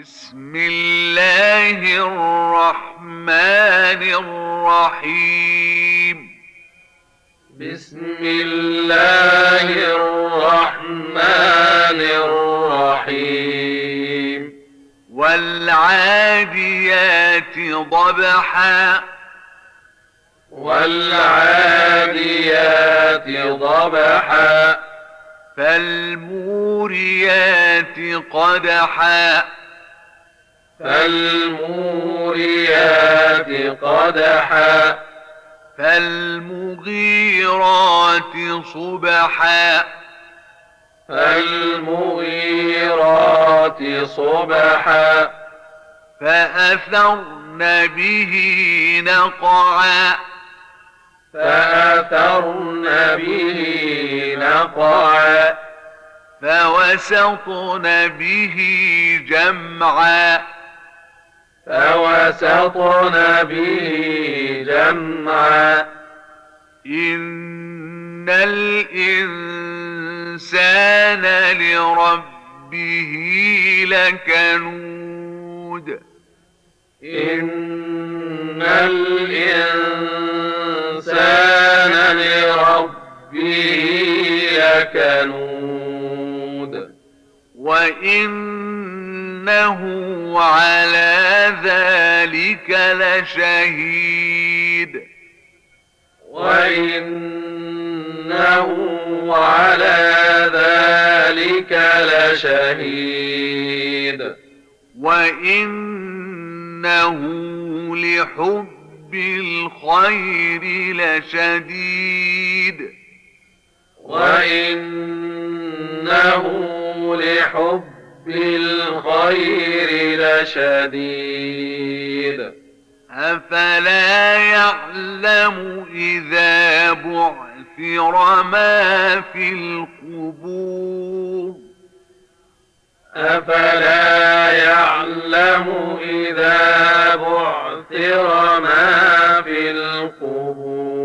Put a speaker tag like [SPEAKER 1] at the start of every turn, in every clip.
[SPEAKER 1] بسم الله الرحمن الرحيم.
[SPEAKER 2] بسم الله الرحمن الرحيم.
[SPEAKER 1] والعاديات ضبحا
[SPEAKER 2] والعاديات ضبحا
[SPEAKER 1] فالموريات قدحا
[SPEAKER 2] فالموريات قدحا
[SPEAKER 1] فالمغيرات صبحا
[SPEAKER 2] فالمغيرات صبحا
[SPEAKER 1] فأثرن به نقعا
[SPEAKER 2] فأثرن به نقعا
[SPEAKER 1] فوسطن به جمعا
[SPEAKER 2] فوسطن به جمعا
[SPEAKER 1] إن الإنسان لربه لكنود
[SPEAKER 2] إن الإنسان لربه لكنود
[SPEAKER 1] وإنه على ذلك لشهيد
[SPEAKER 2] وإنه على ذلك لشهيد
[SPEAKER 1] وإنه لحب الخير لشديد
[SPEAKER 2] وإنه لحب الخير لشديد
[SPEAKER 1] أفلا يعلم إذا بعثر ما في القبور
[SPEAKER 2] أفلا يعلم إذا بعثر ما في القبور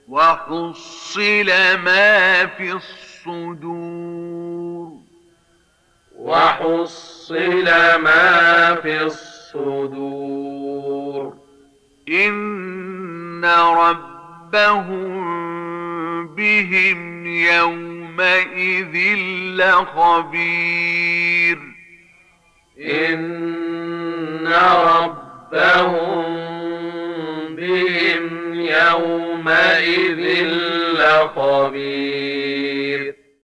[SPEAKER 1] وحصل ما في الصدور
[SPEAKER 2] وحصل ما في الصدور
[SPEAKER 1] إن ربهم بهم يومئذ لخبير
[SPEAKER 2] إن ربهم بهم يومئذ لخبير